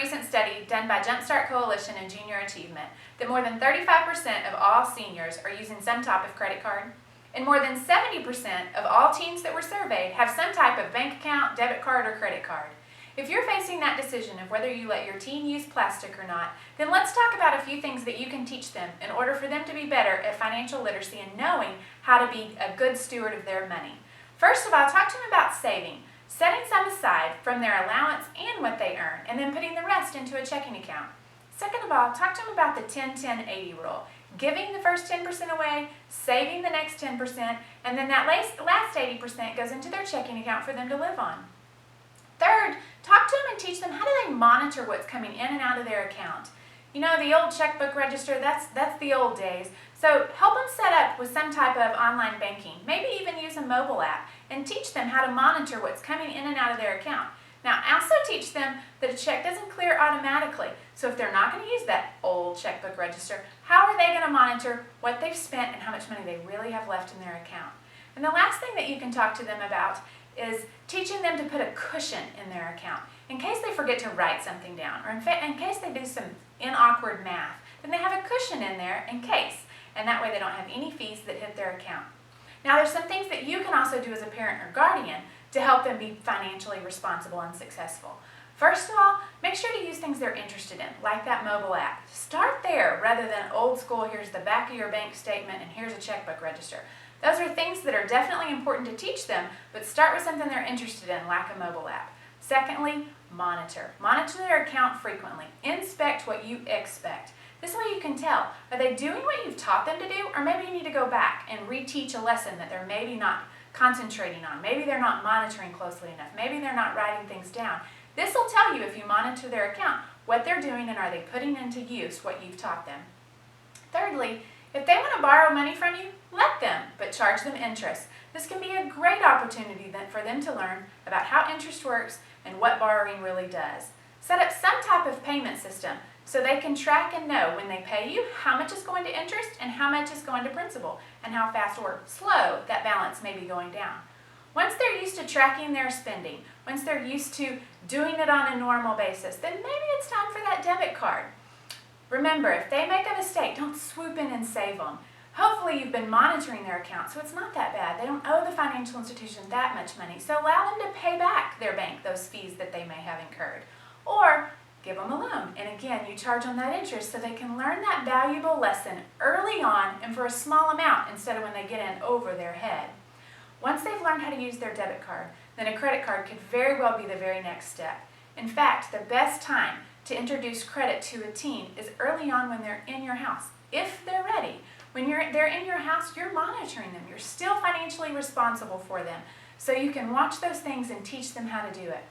recent study done by JumpStart Coalition and Junior Achievement that more than 35% of all seniors are using some type of credit card, and more than 70% of all teens that were surveyed have some type of bank account, debit card, or credit card. If you're facing that decision of whether you let your teen use plastic or not, then let's talk about a few things that you can teach them in order for them to be better at financial literacy and knowing how to be a good steward of their money. First of all, talk to them about saving. Setting some aside from their allowance and what they earn, and then putting the rest into a checking account. Second of all, talk to them about the 10-10-80 rule. Giving the first 10% away, saving the next 10%, and then that last 80% goes into their checking account for them to live on. Third, talk to them and teach them how do they monitor what's coming in and out of their account. You know, the old checkbook register, that's the old days. So help them set up with some type of online banking, maybe even use a mobile app, and teach them how to monitor what's coming in and out of their account. Now, also teach them that a check doesn't clear automatically. So if they're not going to use that old checkbook register, how are they going to monitor what they've spent and how much money they really have left in their account? And the last thing that you can talk to them about is teaching them to put a cushion in their account. In case they forget to write something down, or in case they do some awkward math, then they have a cushion in there in case, and that way they don't have any fees that hit their account. Now there's some things that you can also do as a parent or guardian to help them be financially responsible and successful. First of all, make sure to use things they're interested in, like that mobile app. Start there rather than old school, here's the back of your bank statement and here's a checkbook register. Those are things that are definitely important to teach them, but start with something they're interested in, like a mobile app. Secondly, monitor. Monitor their account frequently. Inspect what you expect. This way you can tell, are they doing what you've taught them to do, or maybe you need to go back and reteach a lesson that they're maybe not concentrating on. Maybe they're not monitoring closely enough. Maybe they're not writing things down. This will tell you if you monitor their account, what they're doing and are they putting into use what you've taught them. Thirdly, if they want to borrow money from you, let them, but charge them interest. This can be a great opportunity for them to learn about how interest works and what borrowing really does. Set up some type of payment system so they can track and know when they pay you how much is going to interest and how much is going to principal and how fast or slow that balance may be going down. Once they're used to tracking their spending, once they're used to doing it on a normal basis, then maybe it's time for that debit card. Remember, if they make a mistake, don't swoop in and save them. Hopefully you've been monitoring their account, so it's not that bad. They don't owe the financial institution that much money, so allow them to pay back their bank those fees that they may have incurred. Or give them a loan, and again, you charge them that interest so they can learn that valuable lesson early on and for a small amount instead of when they get in over their head. Once they've learned how to use their debit card, then a credit card could very well be the very next step. In fact, the best time to introduce credit to a teen is early on when they're in your house, if they're ready. When they're in your house, you're monitoring them. You're still financially responsible for them. So you can watch those things and teach them how to do it.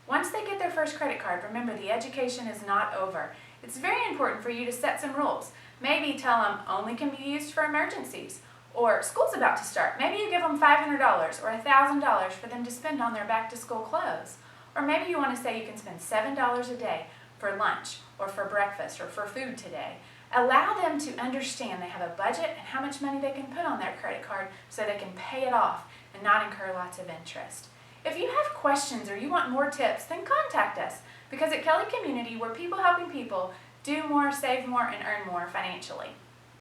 Once they get their first credit card, remember the education is not over. It's very important for you to set some rules. Maybe tell them only can be used for emergencies. Or school's about to start. Maybe you give them $500 or $1,000 for them to spend on their back to school clothes. Or maybe you want to say you can spend $7 a day for lunch or for breakfast or for food today. Allow them to understand they have a budget and how much money they can put on their credit card so they can pay it off and not incur lots of interest. If you have questions or you want more tips, then contact us, because at Kelly Community, we're people helping people do more, save more, and earn more financially.